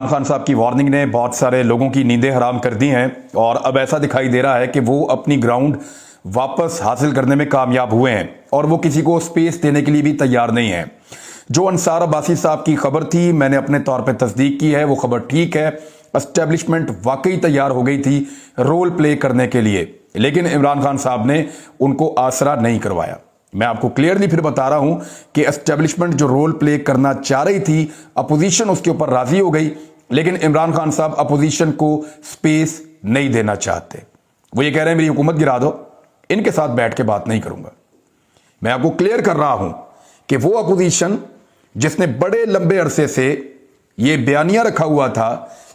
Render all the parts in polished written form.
खान साहब की वार्निंग ने बहुत सारे लोगों की नींदें हराम कर दी हैं और अब ऐसा दिखाई दे रहा है कि वो अपनी ग्राउंड वापस हासिल करने में कामयाब हुए हैं और वो किसी को स्पेस देने के लिए भी तैयार नहीं है। जो अंसार अब्बासी साहब की खबर थी, मैंने अपने तौर पे तस्दीक की है, वो खबर ठीक है। एस्टेब्लिशमेंट वाकई तैयार हो गई थी रोल प्ले करने के लिए, लेकिन इमरान खान साहब ने उनको आसरा नहीं करवाया। मैं आपको क्लियरली फिर बता रहा हूं कि एस्टेब्लिशमेंट जो रोल प्ले करना चाह रही थी, अपोजिशन उसके ऊपर राजी हो गई, लेकिन इमरान खान साहब अपोजिशन को स्पेस नहीं देना चाहते। वो ये कह रहे हैं मेरी हुकूमत गिरा दो, इनके साथ बैठ के बात नहीं करूंगा। मैं आपको क्लियर कर रहा हूं कि वो अपोजिशन जिसने बड़े लंबे अरसे से ये बयानिया रखा हुआ था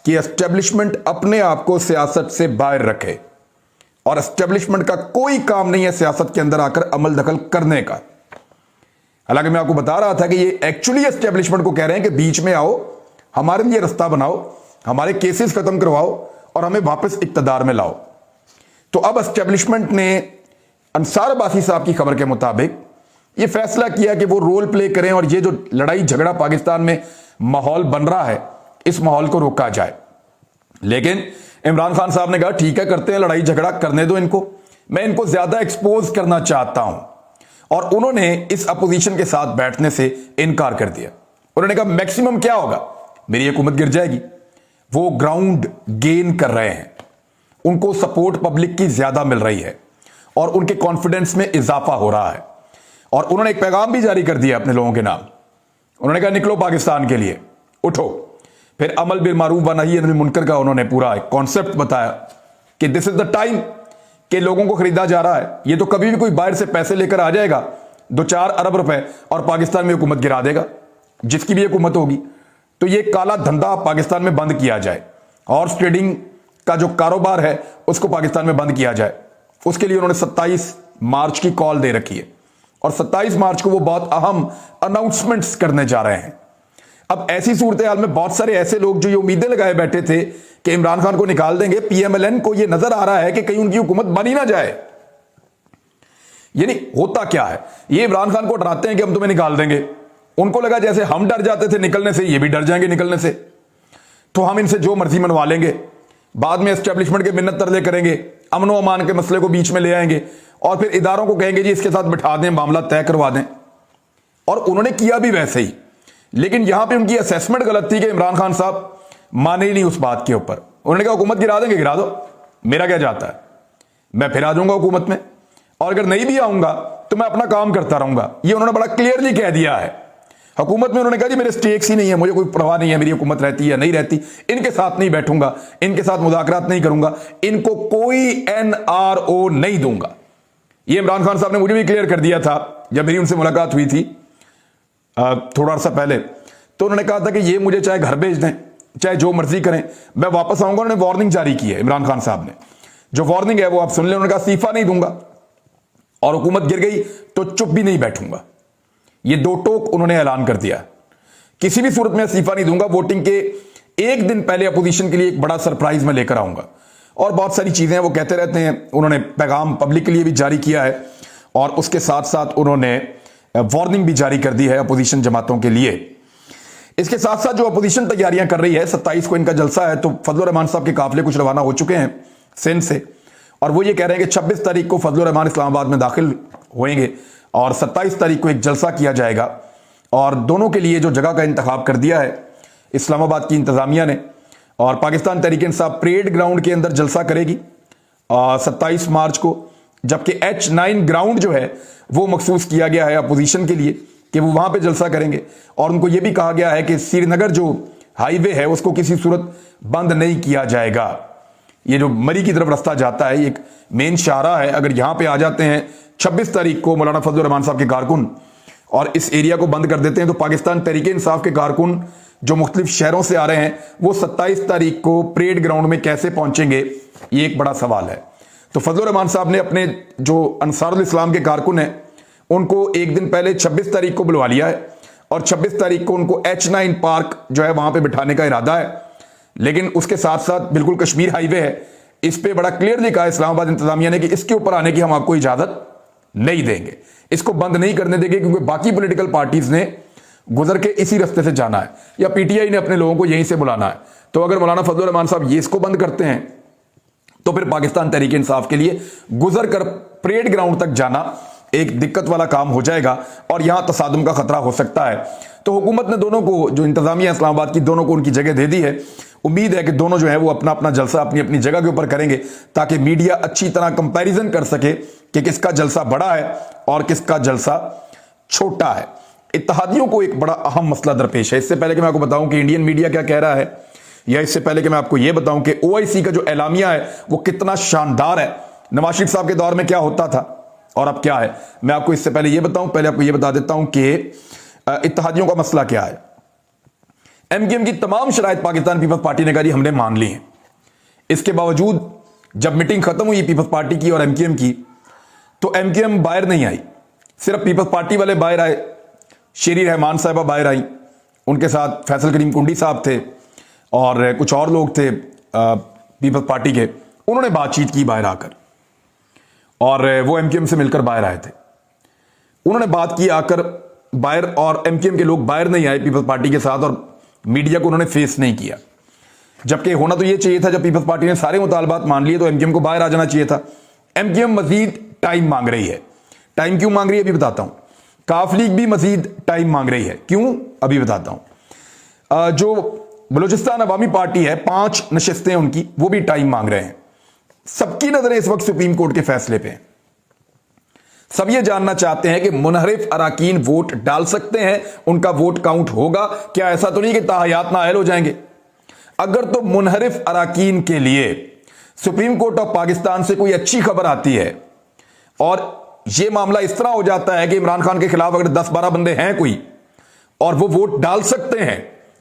कि एस्टेब्लिशमेंट अपने आप को सियासत से बाहर रखे और एस्टेब्लिशमेंट का कोई काम नहीं है सियासत के अंदर आकर अमल दखल करने का। हालांकि मैं आपको बता रहा था कि ये एक्चुअली एस्टेब्लिशमेंट को कह रहे हैं कि बीच में आओ, हमारे लिए रास्ता बनाओ, हमारे केसेस खत्म करवाओ और हमें वापस इक्तदार में लाओ। तो अब एस्टेब्लिशमेंट ने अंसार अब्बासी साहब की खबर के मुताबिक ये फैसला किया कि वो रोल प्ले करें और ये जो लड़ाई झगड़ा पाकिस्तान में माहौल बन रहा है, इस माहौल को रोका जाए। लेकिन इमरान खान साहब ने कहा ठीक है, करते हैं लड़ाई झगड़ा, करने दो इनको, मैं इनको ज्यादा एक्सपोज करना चाहता हूं। और उन्होंने इस अपोजिशन के साथ बैठने से इनकार कर दिया। उन्होंने कहा मैक्सिमम क्या होगा, मेरी हुकूमत गिर जाएगी। वो ग्राउंड गेन कर रहे हैं, उनको सपोर्ट पब्लिक की ज्यादा मिल रही है और उनके कॉन्फिडेंस में इजाफा हो रहा है। और उन्होंने एक पैगाम भी जारी कर दिया अपने लोगों के नाम। उन्होंने कहा निकलो पाकिस्तान के लिए, उठो। फिर अमल बिल मारूफ व नही अनिल मुनकर का उन्होंने पूरा एक कॉन्सेप्ट बताया कि दिस इज द टाइम कि लोगों को खरीदा जा रहा है। ये तो कभी भी कोई बाहर से पैसे लेकर आ जाएगा 2-4 अरब रुपए और पाकिस्तान में हुकूमत गिरा देगा, जिसकी भी हुकूमत होगी। तो ये काला धंधा पाकिस्तान में बंद किया जाए, हॉर्स ट्रेडिंग का जो कारोबार है उसको पाकिस्तान में बंद किया जाए। उसके लिए उन्होंने 27 मार्च की कॉल दे रखी है और 27 मार्च को वो बहुत अहम अनाउंसमेंट्स करने जा रहे हैं। अब ऐसी सूरत हाल में बहुत सारे ऐसे लोग जो ये उम्मीदें लगाए बैठे थे कि इमरान खान को निकाल देंगे, पीएमएलएन को ये नजर आ रहा है कि कहीं उनकी हुकूमत बनी ना जाए। यानी होता क्या है, ये इमरान खान को डराते हैं कि हम तुम्हें निकाल देंगे। उनको लगा जैसे हम डर जाते थे निकलने से, ये भी डर जाएंगे निकलने से, तो हम इनसे जो मर्जी मनवा लेंगे। बाद में एस्टेब्लिशमेंट के मिन्नत तरले करेंगे, अमन व अमान के मसले को बीच में ले आएंगे और फिर इदारों को कहेंगे जी इसके साथ बिठा दें, मामला तय करवा दें। और उन्होंने किया भी वैसे ही, लेकिन यहां पे उनकी असेसमेंट गलत थी कि इमरान खान साहब माने ही नहीं उस बात के ऊपर। उन्होंने कहा हुकूमत गिरा देंगे, गिरा दो, मेरा क्या जाता है, मैं फिर आ जाऊंगा हुकूमत में, और अगर नहीं भी आऊंगा तो मैं अपना काम करता रहूंगा। ये उन्होंने बड़ा क्लियरली कह दिया है। हुकूमत में उन्होंने कहा जी मेरे स्टेक्स ही नहीं है, मुझे कोई परवाह नहीं है मेरी हुकूमत रहती है या नहीं रहती, इनके साथ नहीं बैठूंगा, इनके साथ मुज़ाकरात नहीं करूंगा, इनको कोई एनआरओ नहीं दूंगा। ये इमरान खान साहब ने मुझे भी क्लियर कर दिया था जब मेरी उनसे मुलाकात हुई थी थोड़ा अर्सा पहले। तो उन्होंने कहा था कि ये मुझे चाहे घर भेज दें, चाहे जो मर्जी करें, मैं वापस आऊंगा। उन्होंने वार्निंग जारी की है इमरान खान साहब ने, जो वार्निंग है वो आप सुन लें। उन्होंने कहा इस्तीफा नहीं दूंगा और हुकूमत गिर गई तो चुप भी नहीं बैठूंगा। ये दो टोक उन्होंने ऐलान कर दिया, किसी भी सूरत में इस्तीफा नहीं दूंगा। वोटिंग के एक दिन पहले अपोजिशन के लिए एक बड़ा सरप्राइज मैं लेकर आऊंगा और बहुत सारी चीजें वो कहते रहते हैं। उन्होंने पैगाम पब्लिक के लिए भी जारी किया है और उसके साथ साथ उन्होंने वार्निंग भी जारी कर दी है अपोजिशन जमातों के लिए। इसके साथ साथ जो अपोजिशन तैयारियां कर रही है, 27 को इनका जलसा है, तो फजलुर रहमान साहब के काफिले कुछ रवाना हो चुके हैं सिंध से और वो ये कह रहे हैं कि 26 तारीख को फजलुर रहमान इस्लामाबाद में दाखिल होंगे और 27 तारीख को एक जलसा किया जाएगा। और दोनों के लिए जो जगह का इंतखाब कर दिया है इस्लामाबाद की इंतजामिया ने, और पाकिस्तान तहरीक इंसाफ परेड ग्राउंड के अंदर जलसा करेगी 27 मार्च को, जबकि H9 ग्राउंड जो है वो मखसूस किया गया है अपोजिशन के लिए कि वो वहां पे जलसा करेंगे। और उनको ये भी कहा गया है कि श्रीनगर जो हाईवे है उसको किसी सूरत बंद नहीं किया जाएगा। ये जो मरी की तरफ रास्ता जाता है, एक मेन शाहरा है, अगर यहां पे आ जाते हैं 26 तारीख को मौलाना फजलुर रहमान साहब के कारकुन और इस एरिया को बंद कर देते हैं, तो पाकिस्तान तहरीक इंसाफ के कारकुन जो मुख्तलिफ शहरों से आ रहे हैं वो 27 तारीख को परेड ग्राउंड में कैसे पहुंचेंगे, ये एक बड़ा सवाल है। तो फजलुर रहमान साहब ने अपने जो अंसारुल इस्लाम के कारकुन हैं उनको एक दिन पहले 26 तारीख को बुलवा लिया है और 26 तारीख को उनको H9 पार्क जो है वहां पे बिठाने का इरादा है। लेकिन उसके साथ साथ बिल्कुल कश्मीर हाईवे है, इस पे बड़ा क्लियरली कहा इस्लामाबाद इंतजामिया ने कि इसके ऊपर आने की हम आपको इजाजत नहीं देंगे, इसको बंद नहीं करने देंगे, क्योंकि बाकी पॉलिटिकल पार्टीज ने गुजर के इसी रास्ते से जाना है, या पीटीआई ने अपने लोगों को यहीं से बुलाना है। तो अगर मौलाना फजलुर रहमान साहब ये इसको बंद करते हैं तो फिर पाकिस्तान तहरीक इंसाफ के लिए गुजर कर परेड ग्राउंड तक जाना एक दिक्कत वाला काम हो जाएगा और यहां तसादुम का खतरा हो सकता है। तो हुकूमत ने दोनों को, जो इंतजामिया इस्लामाबाद की, दोनों को उनकी जगह दे दी है। उम्मीद है कि दोनों जो है वो अपना अपना जलसा अपनी अपनी जगह के ऊपर करेंगे ताकि मीडिया अच्छी तरह कंपैरिजन कर सके कि किसका जलसा बड़ा है और किसका जलसा छोटा है। इत्तेहादियों को एक बड़ा अहम मसला दरपेश है। इससे पहले कि मैं आपको बताऊं कि इंडियन मीडिया क्या कह रहा है, या इससे पहले कि मैं आपको यह बताऊं कि ओआईसी का जो एलामिया है वो कितना शानदार है, नवाज शरीफ साहब के दौर में क्या होता था और अब क्या है, मैं आपको इससे पहले यह बताऊं। पहले आपको यह बता देता हूं कि इत्तेहादियों का मसला क्या है। एमक्यूएम की तमाम शराइत पाकिस्तान पीपल्स पार्टी ने कहा हमने मान ली है। इसके बावजूद जब मीटिंग खत्म हुई पीपल्स पार्टी की और एमक्यूएम की, तो एमक्यूएम बाहर नहीं आई, सिर्फ पीपल्स पार्टी वाले बाहर आए। शेरी रहमान साहबा बाहर आई, उनके साथ फैसल करीम कुंडी साहब थे और कुछ और लोग थे पीपल्स पार्टी के। उन्होंने बातचीत की बाहर आकर और वो एमक्यूएम से मिलकर बाहर आए थे। उन्होंने बात की आकर बाहर, और एमक्यूएम के लोग बाहर नहीं आए पीपल्स पार्टी के साथ और मीडिया को उन्होंने फेस नहीं किया। जबकि होना तो यह चाहिए था, जब पीपल्स पार्टी ने सारे मुतालबात मान लिए तो एमक्यूएम को बाहर आ जाना चाहिए था। एमक्यूएम मजीद टाइम मांग रही है। टाइम क्यों मांग रही है अभी बताता हूं। काफ लीग भी मजीद टाइम मांग रही है, क्यों अभी बताता हूं। जो बलूचिस्तान अवामी पार्टी है, 5 नशिस्तें उनकी, वो भी टाइम मांग रहे हैं। सबकी नजरें इस वक्त सुप्रीम कोर्ट के फैसले पे हैं। सब ये जानना चाहते हैं कि मुनहरिफ अराकीन वोट डाल सकते हैं, उनका वोट काउंट होगा क्या। ऐसा तो नहीं कि ताहयात नाअहल हो जाएंगे। अगर तो मुनहरिफ अराकीन के लिए सुप्रीम कोर्ट ऑफ पाकिस्तान से कोई अच्छी खबर आती है और यह मामला इस तरह हो जाता है कि इमरान खान के खिलाफ अगर 10-12 बंदे हैं कोई और वो वोट डाल सकते हैं,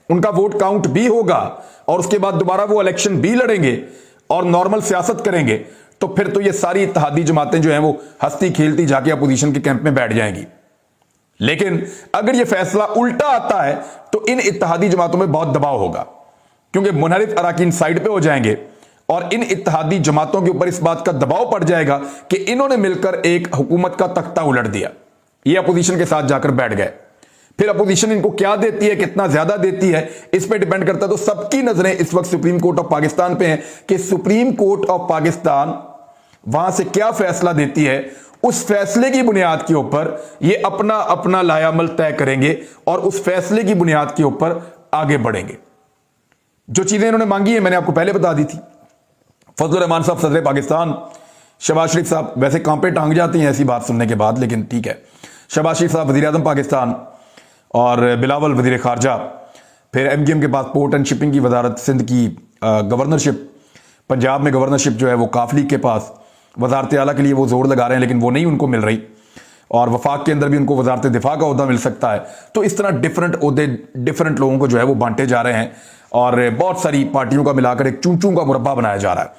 उनका वोट काउंट भी होगा और उसके बाद दोबारा वो इलेक्शन भी लड़ेंगे और नॉर्मल सियासत करेंगे, तो फिर तो ये सारी इत्तेहादी जमातें जो हैं वो हंसती खेलती जाके अपोजिशन के कैंप में बैठ जाएंगी। लेकिन अगर ये फैसला उल्टा आता है तो इन इत्तेहादी जमातों में बहुत दबाव होगा, क्योंकि मुनहरिफ अराकीन साइड पे हो जाएंगे और इन इत्तेहादी जमातों के ऊपर इस बात का दबाव पड़ जाएगा कि इन्होंने मिलकर एक हुकूमत का तख्ता उलट दिया, ये अपोजिशन के साथ जाकर बैठ गए। फिर अपोजिशन इनको क्या देती है, कितना ज्यादा देती है, इस पे डिपेंड करता है। तो सबकी नजरें इस वक्त सुप्रीम कोर्ट ऑफ पाकिस्तान पे हैं कि सुप्रीम कोर्ट ऑफ पाकिस्तान वहां से क्या फैसला देती है। उस फैसले की बुनियाद के ऊपर ये अपना अपना लायामल तय करेंगे और उस फैसले की बुनियाद के ऊपर आगे बढ़ेंगे। जो चीजें इन्होंने मांगी है मैंने आपको पहले बता दी थी। फजलुर रहमान साहब सदर पाकिस्तान, शहबाज शरीफ साहब वैसे कांपे टांग जाती हैं ऐसी बात सुनने के बाद, लेकिन ठीक है। शहबाज शरीफ साहब वज़ीर आज़म पाकिस्तान और बिलावल वज़ीर ख़ारजा, फिर एमक्यूएम के पास पोर्ट एंड शिपिंग की वजारत, सिंध की गवर्नरशिप, पंजाब में गवर्नरशिप जो है वो काफ लीग के पास, वजारत आला के लिए वो जोर लगा रहे हैं लेकिन वो नहीं उनको मिल रही, और वफाक के अंदर भी उनको वजारत दिफा का ओहदा मिल सकता है। तो इस तरह डिफरेंट ओहदे डिफरेंट लोगों को जो है वो बांटे जा रहे हैं और बहुत सारी पार्टियों का मिलाकर एक चूं-चूं का मुरब्बा बनाया जा रहा है।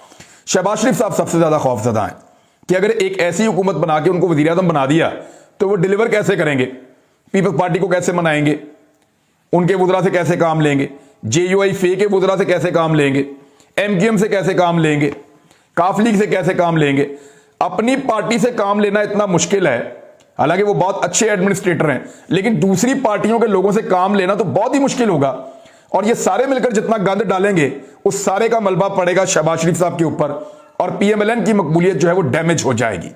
शहबाज शरीफ साहब सबसे ज्यादा खौफजदा हैं कि अगर एक ऐसी हुकूमत बना के उनको वज़ीर आज़म बना दिया तो वो डिलीवर कैसे करेंगे, पीपल्स पार्टी को कैसे मनाएंगे, उनके वुज़रा से कैसे काम लेंगे, JUI फे के वुज़रा से कैसे काम लेंगे, एमक्यूएम से कैसे काम लेंगे, काफ लीग से कैसे काम लेंगे। अपनी पार्टी से काम लेना इतना मुश्किल है, हालांकि वो बहुत अच्छे एडमिनिस्ट्रेटर हैं, लेकिन दूसरी पार्टियों के लोगों से काम लेना तो बहुत ही मुश्किल होगा। और ये सारे मिलकर जितना गंद डालेंगे उस सारे का मलबा पड़ेगा शहबाज शरीफ साहब के ऊपर और PMLN की मकबूलियत जो है वो डैमेज हो जाएगी।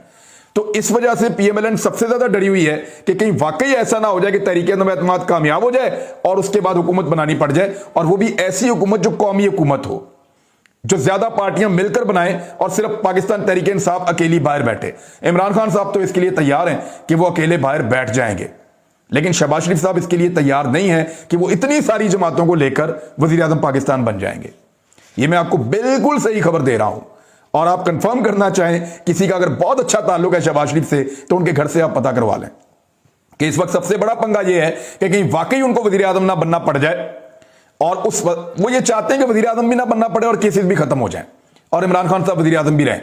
तो इस वजह से PMLN सबसे ज्यादा डरी हुई है कि कहीं वाकई ऐसा ना हो जाए कि तहरीक-ए-एतमाद कामयाब हो जाए और उसके बाद हुकूमत बनानी पड़ जाए, और वो भी ऐसी हुकूमत जो कौमी हुकूमत हो, जो ज्यादा पार्टियां मिलकर बनाएं और सिर्फ पाकिस्तान तहरीक इंसाफ अकेली बाहर बैठे। इमरान खान साहब तो इसके लिए तैयार हैं कि वो अकेले बाहर बैठ जाएंगे, लेकिन शहबाज शरीफ साहब इसके लिए तैयार नहीं है कि वो इतनी सारी जमातों को लेकर वज़ीर आज़म पाकिस्तान बन जाएंगे। ये मैं आपको बिल्कुल सही खबर दे रहा हूं, और आप कंफर्म करना चाहें किसी का अगर बहुत अच्छा ताल्लुक है शहबाज शरीफ से तो उनके घर से आप पता करवा लें कि इस वक्त सबसे बड़ा पंगा यह है कि कहीं वाकई उनको वज़ीर आज़म ना बनना पड़ जाए, और उस वो ये चाहते हैं कि वज़ीर आज़म भी ना बनना पड़े और केसेस भी खत्म हो जाए और इमरान खान साहब वज़ीर आज़म भी रहें,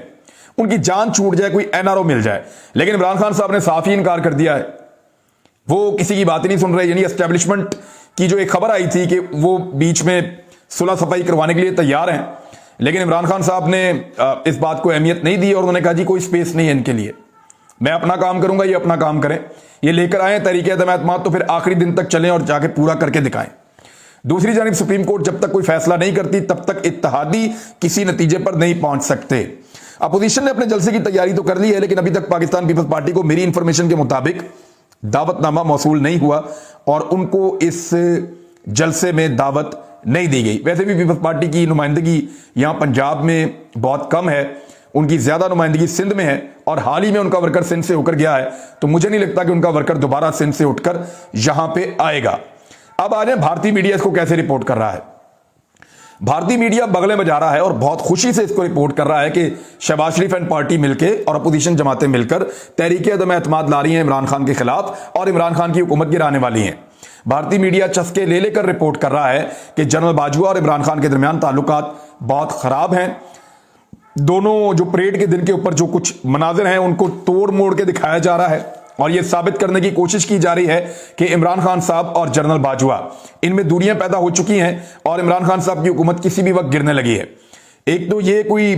उनकी जान छूट जाए, कोई NRO मिल जाए। लेकिन इमरान खान साहब ने साफ ही इनकार कर दिया है, वो किसी की बात ही नहीं सुन रहे। यानी एस्टेब्लिशमेंट की जो एक खबर आई थी कि वो बीच में सुलह सफाई करवाने के लिए तैयार हैं, लेकिन इमरान खान साहब ने इस बात को अहमियत नहीं दी और उन्होंने कहा जी कोई स्पेस नहीं है इनके लिए, میں اپنا کام کروں گا, یہ اپنا کام کریں. یہ لے کر آئیں تحریک عدم اعتماد تو پھر آخری دن تک چلیں اور جا کے پورا کر کے دکھائیں. دوسری جانب سپریم کورٹ جب تک کوئی فیصلہ نہیں کرتی تب تک اتحادی کسی نتیجے پر نہیں پہنچ سکتے. اپوزیشن نے اپنے جلسے کی تیاری تو کر لی ہے, لیکن ابھی تک پاکستان پیپلز پارٹی کو میری انفارمیشن کے مطابق دعوت نامہ موصول نہیں ہوا اور ان کو اس جلسے میں دعوت نہیں دی گئی. ویسے بھی پیپلز پارٹی کی نمائندگی یہاں پنجاب میں بہت کم ہے, ان کی زیادہ نمائندگی سندھ میں ہے, اور حال ہی میں ان کا ورکر سندھ سے ہو کر گیا ہے, تو مجھے نہیں لگتا کہ ان کا ورکر دوبارہ سندھ سے اٹھ کر یہاں پہ آئے گا. اب آ جائیں بھارتی میڈیا اس کو کیسے رپورٹ کر رہا ہے. بھارتی میڈیا بغلیں بجا رہا ہے اور بہت خوشی سے اس کو رپورٹ کر رہا ہے کہ شہباز شریف اینڈ پارٹی مل کے اور اپوزیشن جماعتیں مل کر تحریک عدم اعتماد لا رہی ہیں عمران خان کے خلاف اور عمران خان کی حکومت گرانے والی ہیں. بھارتی میڈیا چسکے لے لے کر رپورٹ کر رہا ہے کہ جنرل باجوہ اور عمران خان کے درمیان تعلقات بہت خراب ہیں. دونوں جو پریڈ کے دن کے اوپر جو کچھ مناظر ہیں ان کو توڑ موڑ کے دکھایا جا رہا ہے اور یہ ثابت کرنے کی کوشش کی جا رہی ہے کہ عمران خان صاحب اور جنرل باجوہ ان میں دوریاں پیدا ہو چکی ہیں اور عمران خان صاحب کی حکومت کسی بھی وقت گرنے لگی ہے. ایک تو یہ کوئی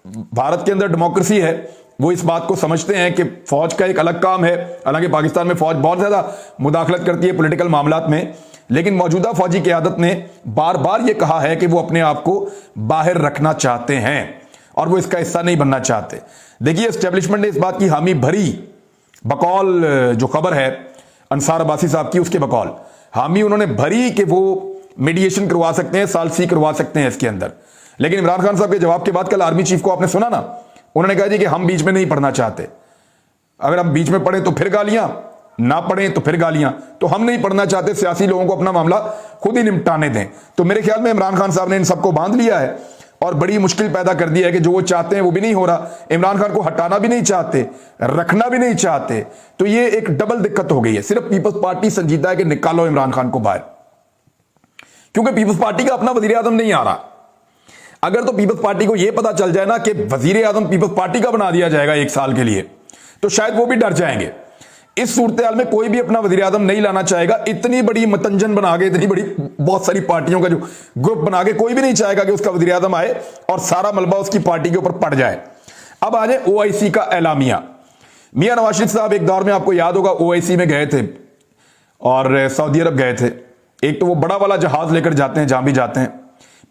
بھارت کے اندر ڈیموکریسی ہے, وہ اس بات کو سمجھتے ہیں کہ فوج کا ایک الگ کام ہے, حالانکہ پاکستان میں فوج بہت زیادہ مداخلت کرتی ہے پولیٹیکل معاملات میں, لیکن موجودہ فوجی قیادت نے بار بار یہ کہا ہے کہ وہ اپنے آپ کو باہر رکھنا چاہتے ہیں اور وہ اس کا حصہ نہیں بننا چاہتے. دیکھیے اسٹیبلشمنٹ نے اس بات کی حامی بھری, بقول جو خبر ہے انصار عباسی صاحب کی, اس کے بقول حامی انہوں نے بھری کہ وہ میڈیشن کروا سکتے ہیں, ثالثی کروا سکتے ہیں اس کے اندر. لیکن عمران خان صاحب کے جواب کے بعد کل آرمی چیف کو آپ نے سنا نا, انہوں نے کہا جی کہ ہم بیچ میں نہیں پڑھنا چاہتے, اگر ہم بیچ میں پڑھیں تو پھر گالیاں, نہ پڑھیں تو پھر گالیاں, تو ہم نہیں پڑھنا چاہتے, سیاسی لوگوں کو اپنا معاملہ خود ہی نمٹانے دیں. تو میرے خیال میں عمران خان صاحب نے ان سب کو باندھ لیا ہے اور بڑی مشکل پیدا کر دی ہے کہ جو وہ چاہتے ہیں وہ بھی نہیں ہو رہا. عمران خان کو ہٹانا بھی نہیں چاہتے, رکھنا بھی نہیں چاہتے, تو یہ ایک ڈبل دقت ہو گئی ہے. صرف پیپلز پارٹی سنجیدہ ہے کہ نکالو عمران خان کو باہر, کیونکہ پیپلز پارٹی کا اپنا وزیر اعظم نہیں آ رہا. اگر تو پیپلز پارٹی کو یہ پتا چل جائے نا کہ وزیر اعظم پیپلز پارٹی کا بنا دیا جائے گا 1 سال کے لیے, تو شاید وہ بھی ڈر جائیں گے. اس صورتحال میں کوئی بھی اپنا وزیر اعظم نہیں لانا چاہے گا. اتنی بڑی متنجن بنا کے, اتنی بڑی بہت ساری پارٹیوں کا جو گروپ بنا کے, کوئی بھی نہیں چاہے گا کہ اس کا وزیر اعظم آئے اور سارا ملبہ اس کی پارٹی کے اوپر پڑ جائے. اب آ جائے OIC کا اعلامیہ. میاں نواز شریف صاحب ایک دور میں آپ کو یاد ہوگا OIC میں گئے تھے اور سعودی عرب گئے تھے. ایک تو وہ بڑا والا جہاز لے کر جاتے ہیں, جہاں بھی جاتے ہیں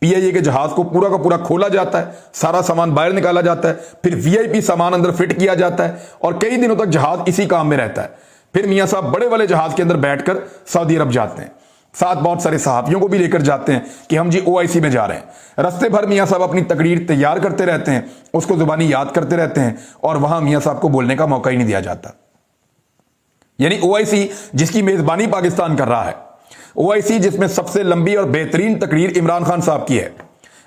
PIA کے جہاز کو پورا کا پورا کھولا جاتا ہے, سارا سامان باہر نکالا جاتا ہے, پھر VIP سامان اندر فٹ کیا جاتا ہے اور کئی دنوں تک جہاز اسی کام میں رہتا ہے. پھر میاں صاحب بڑے والے جہاز کے اندر بیٹھ کر سعودی عرب جاتے ہیں, ساتھ بہت سارے صحافیوں کو بھی لے کر جاتے ہیں کہ ہم جی OIC میں جا رہے ہیں. رستے بھر میاں صاحب اپنی تقریر تیار کرتے رہتے ہیں, اس کو زبانی یاد کرتے رہتے ہیں اور وہاں میاں صاحب کو بولنے کا موقع ہی نہیں دیا جاتا. یعنی OIC جس کی میزبانی پاکستان کر رہا ہے, OIC جس میں سب سے لمبی اور بہترین تقریر عمران خان صاحب کی ہے.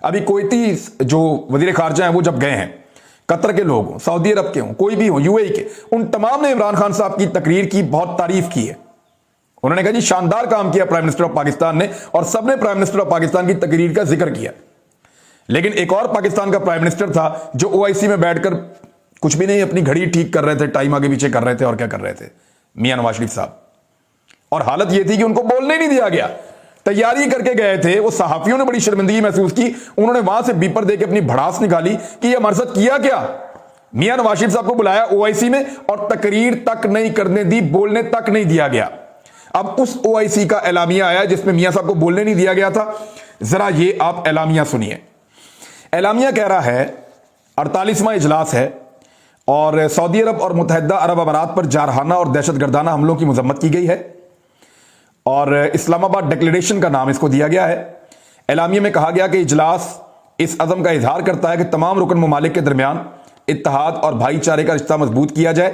ابھی کویتی جو وزیر خارجہ ہیں وہ جب گئے ہیں, قطر کے لوگ ہوں, سعودی عرب کے ہوں, کوئی بھی ہوں, UAE کے, ان تمام نے عمران خان صاحب کی تقریر کی بہت تعریف کی ہے. انہوں نے کہا جی شاندار کام کیا پرائم منسٹر آف پاکستان نے, اور سب نے پرائم منسٹر آف پاکستان کی تقریر کا ذکر کیا. لیکن ایک اور پاکستان کا پرائم منسٹر تھا جو OIC میں بیٹھ کر کچھ بھی نہیں, اپنی گھڑی ٹھیک کر رہے تھے, ٹائم آگے پیچھے کر رہے تھے, اور کیا کر رہے تھے میاں نواز شریف صاحب. اور حالت یہ تھی کہ ان کو بولنے نہیں دیا گیا, تیاری کر کے گئے تھے. وہ صحافیوں نے بڑی شرمندگی محسوس کی, انہوں نے وہاں سے بیپر دے کے اپنی بھڑاس نکالی کہ یہ ہمارے ساتھ کیا کیا. میاں نواز شریف صاحب کو بلایا OIC میں اور تقریر تک نہیں کرنے دی, بولنے تک نہیں دیا گیا. اب اس OIC کا اعلامیہ آیا جس میں میاں صاحب کو بولنے نہیں دیا گیا تھا. ذرا یہ آپ اعلامیہ سنیے. اعلامیہ کہہ رہا ہے 48واں اجلاس ہے اور سعودی عرب اور متحدہ عرب امارات پر جارحانہ اور دہشت گردانہ حملوں کی مذمت کی گئی ہے اور اسلام آباد ڈکلیریشن کا نام اس کو دیا گیا ہے. اعلامیہ میں کہا گیا کہ اجلاس اس عزم کا اظہار کرتا ہے کہ تمام رکن ممالک کے درمیان اتحاد اور بھائی چارے کا رشتہ مضبوط کیا جائے.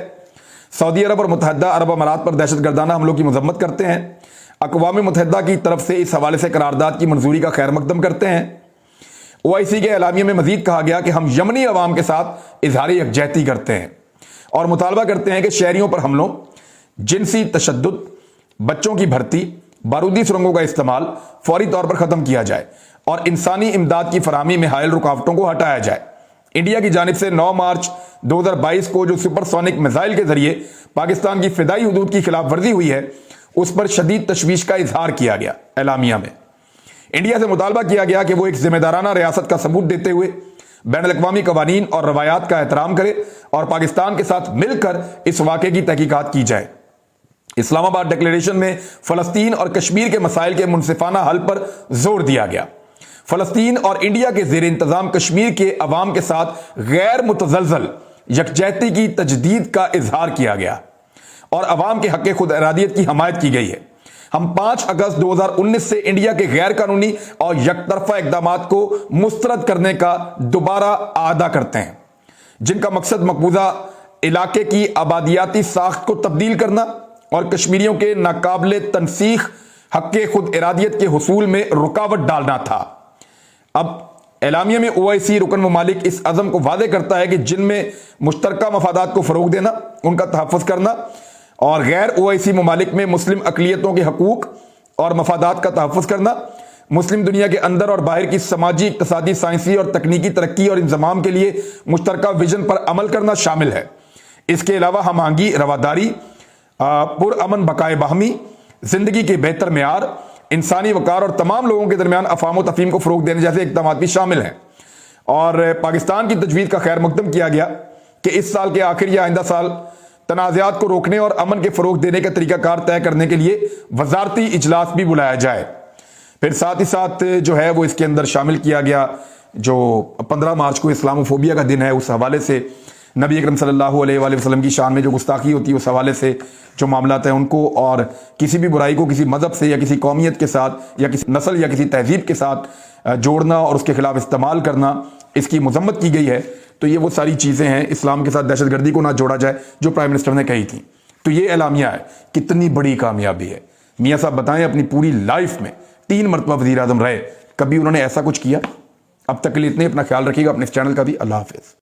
سعودی عرب اور متحدہ عرب امارات پر دہشت گردانہ حملوں کی مذمت کرتے ہیں. اقوام متحدہ کی طرف سے اس حوالے سے قرارداد کی منظوری کا خیر مقدم کرتے ہیں. OIC کے اعلامیہ میں مزید کہا گیا کہ ہم یمنی عوام کے ساتھ اظہار یکجہتی کرتے ہیں اور مطالبہ کرتے ہیں کہ شہریوں پر حملوں, جنسی تشدد, بچوں کی بھرتی, بارودی سرنگوں کا استعمال فوری طور پر ختم کیا جائے اور انسانی امداد کی فراہمی میں حائل رکاوٹوں کو ہٹایا جائے. انڈیا کی جانب سے 9 مارچ 2022 کو جو سپر سونک میزائل کے ذریعے پاکستان کی فضائی حدود کی خلاف ورزی ہوئی ہے اس پر شدید تشویش کا اظہار کیا گیا. اعلامیہ میں انڈیا سے مطالبہ کیا گیا کہ وہ ایک ذمہ دارانہ ریاست کا ثبوت دیتے ہوئے بین الاقوامی قوانین اور روایات کا احترام کرے اور پاکستان کے ساتھ مل کر اس واقعے کی تحقیقات کی جائے۔ اسلام آباد ڈکلیریشن میں فلسطین اور کشمیر کے مسائل کے منصفانہ حل پر زور دیا گیا۔ فلسطین اور انڈیا کے زیر انتظام کشمیر کے عوام کے ساتھ غیر متزلزل یکجہتی کی تجدید کا اظہار کیا گیا اور عوام کے حق خود ارادیت کی حمایت کی گئی ہے۔ ہم 5 اگست 2019 سے انڈیا کے غیر قانونی اور یک طرفہ اقدامات کو مسترد کرنے کا دوبارہ اعادہ کرتے ہیں، جن کا مقصد مقبوضہ علاقے کی آبادیاتی ساخت کو تبدیل کرنا اور کشمیریوں کے ناقابل تنسیخ حق خود ارادیت کے حصول میں رکاوٹ ڈالنا تھا۔ اب اعلامیہ میں OIC رکن ممالک اس عزم کو واضح کرتا ہے کہ جن میں مشترکہ مفادات کو فروغ دینا، ان کا تحفظ کرنا، اور غیر OIC ممالک میں مسلم اقلیتوں کے حقوق اور مفادات کا تحفظ کرنا، مسلم دنیا کے اندر اور باہر کی سماجی، اقتصادی، سائنسی اور تکنیکی ترقی اور انضمام کے لیے مشترکہ ویژن پر عمل کرنا شامل ہے۔ اس کے علاوہ ہم آہنگی، رواداری، پرامن بقائے باہمی، زندگی کے بہتر معیار، انسانی وقار اور تمام لوگوں کے درمیان افہام و تفہیم کو فروغ دینے جیسے اقدامات بھی شامل ہیں۔ اور پاکستان کی تجویز کا خیر مقدم کیا گیا کہ اس سال کے آخر یا آئندہ سال تنازعات کو روکنے اور امن کے فروغ دینے کا طریقہ کار طے کرنے کے لیے وزارتی اجلاس بھی بلایا جائے۔ پھر ساتھ ہی ساتھ جو ہے وہ اس کے اندر شامل کیا گیا جو 15 مارچ کو اسلاموفوبیا کا دن ہے، اس حوالے سے نبی اکرم صلی اللہ علیہ وآلہ وسلم کی شان میں جو گستاخی ہوتی ہے اس حوالے سے جو معاملات ہیں ان کو، اور کسی بھی برائی کو کسی مذہب سے یا کسی قومیت کے ساتھ یا کسی نسل یا کسی تہذیب کے ساتھ جوڑنا اور اس کے خلاف استعمال کرنا، اس کی مذمت کی گئی ہے۔ تو یہ وہ ساری چیزیں ہیں، اسلام کے ساتھ دہشت گردی کو نہ جوڑا جائے جو پرائم منسٹر نے کہی تھی۔ تو یہ اعلامیہ ہے، کتنی بڑی کامیابی ہے۔ میاں صاحب بتائیں اپنی پوری لائف میں 3 مرتبہ وزیر اعظم رہے، کبھی انہوں نے ایسا کچھ کیا؟ اب تک کے لیے اتنے، اپنا خیال رکھیے گا، اپنے اس چینل کا بھی۔ اللہ حافظ۔